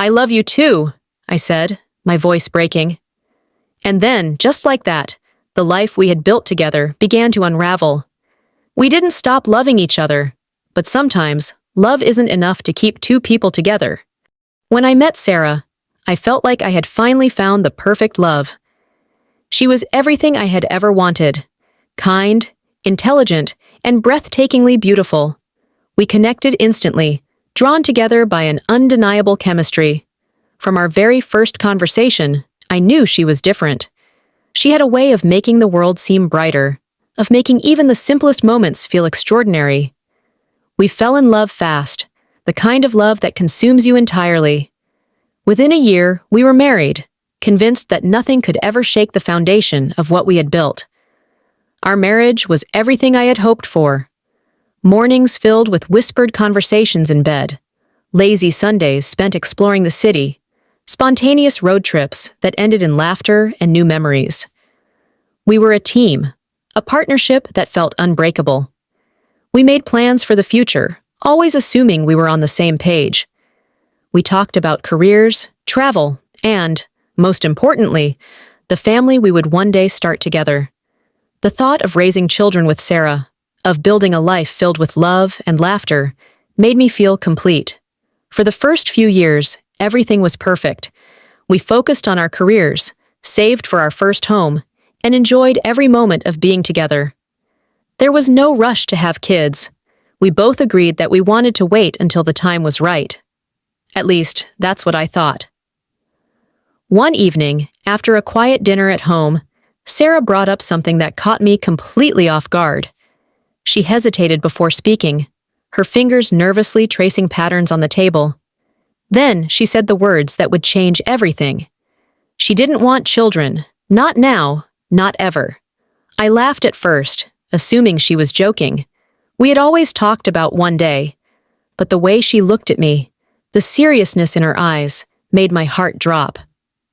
I love you too, I said, my voice breaking. And then, just like that, the life we had built together began to unravel. We didn't stop loving each other, but sometimes, love isn't enough to keep two people together. When I met Sarah, I felt like I had finally found the perfect love. She was everything I had ever wanted: kind, intelligent, and breathtakingly beautiful. We connected instantly, drawn together by an undeniable chemistry. From our very first conversation, I knew she was different. She had a way of making the world seem brighter, of making even the simplest moments feel extraordinary. We fell in love fast, the kind of love that consumes you entirely. Within a year, we were married, convinced that nothing could ever shake the foundation of what we had built. Our marriage was everything I had hoped for. Mornings filled with whispered conversations in bed, lazy Sundays spent exploring the city, spontaneous road trips that ended in laughter and new memories. We were a team, a partnership that felt unbreakable. We made plans for the future, always assuming we were on the same page. We talked about careers, travel, and, most importantly, the family we would one day start together. The thought of raising children with Sarah, of building a life filled with love and laughter, made me feel complete. For the first few years, everything was perfect. We focused on our careers, saved for our first home, and enjoyed every moment of being together. There was no rush to have kids. We both agreed that we wanted to wait until the time was right. At least, that's what I thought. One evening, after a quiet dinner at home, Sarah brought up something that caught me completely off guard. She hesitated before speaking, her fingers nervously tracing patterns on the table. Then she said the words that would change everything. She didn't want children, not now, not ever. I laughed at first, assuming she was joking. We had always talked about one day, but the way she looked at me, the seriousness in her eyes, made my heart drop.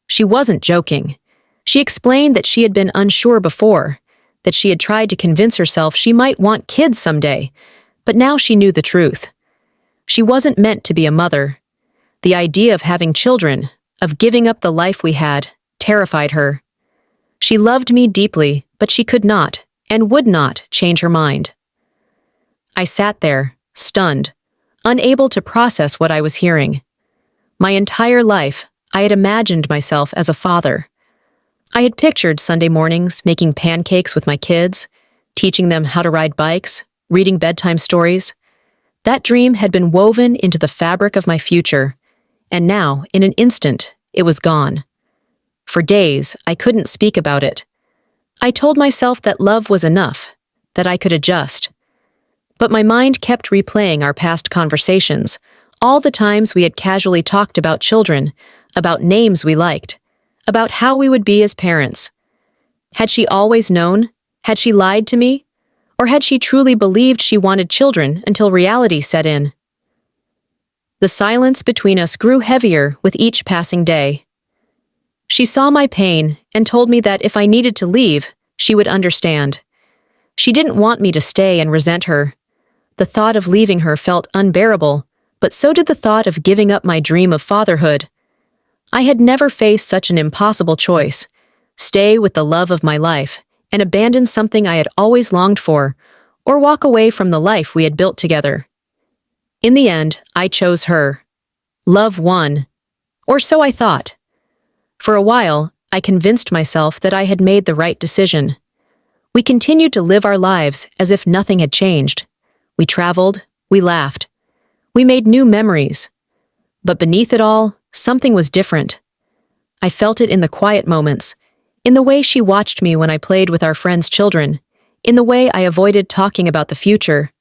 She wasn't joking. She explained that she had been unsure before, that she had tried to convince herself she might want kids someday, but now she knew the truth. She wasn't meant to be a mother. The idea of having children, of giving up the life we had, terrified her. She loved me deeply, but she could not, and would not, change her mind. I sat there, stunned, unable to process what I was hearing. My entire life, I had imagined myself as a father. I had pictured Sunday mornings making pancakes with my kids, teaching them how to ride bikes, reading bedtime stories. That dream had been woven into the fabric of my future, and now, in an instant, it was gone. For days, I couldn't speak about it. I told myself that love was enough, that I could adjust. But my mind kept replaying our past conversations, all the times we had casually talked about children, about names we liked, about how we would be as parents. Had she always known? Had she lied to me? Or had she truly believed she wanted children until reality set in? The silence between us grew heavier with each passing day. She saw my pain and told me that if I needed to leave, she would understand. She didn't want me to stay and resent her. The thought of leaving her felt unbearable, but so did the thought of giving up my dream of fatherhood. I had never faced such an impossible choice: stay with the love of my life and abandon something I had always longed for, or walk away from the life we had built together. In the end, I chose her. Love won. Or so I thought. For a while, I convinced myself that I had made the right decision. We continued to live our lives as if nothing had changed. We traveled, we laughed, we made new memories. But beneath it all, something was different. I felt it in the quiet moments, in the way she watched me when I played with our friends' children, in the way I avoided talking about the future.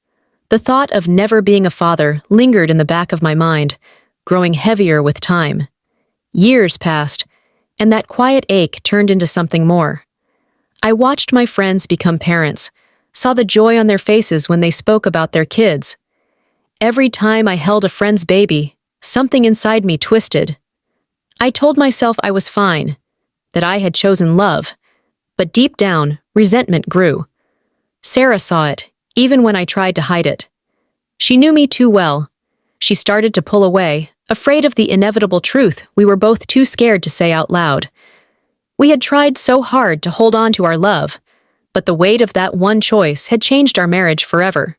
The thought of never being a father lingered in the back of my mind, growing heavier with time. Years passed, and that quiet ache turned into something more. I watched my friends become parents, saw the joy on their faces when they spoke about their kids. Every time I held a friend's baby, something inside me twisted. I told myself I was fine, that I had chosen love, but deep down, resentment grew. Sarah saw it, even when I tried to hide it. She knew me too well. She started to pull away, afraid of the inevitable truth we were both too scared to say out loud. We had tried so hard to hold on to our love, but the weight of that one choice had changed our marriage forever.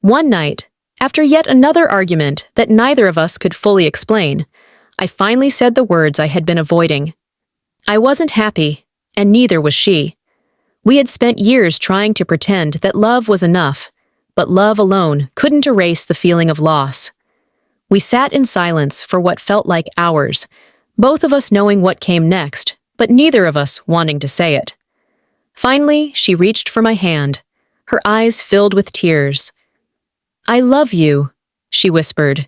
One night, after yet another argument that neither of us could fully explain, I finally said the words I had been avoiding. I wasn't happy, and neither was she. We had spent years trying to pretend that love was enough, but love alone couldn't erase the feeling of loss. We sat in silence for what felt like hours, both of us knowing what came next, but neither of us wanting to say it. Finally, she reached for my hand, her eyes filled with tears. "I love you," she whispered,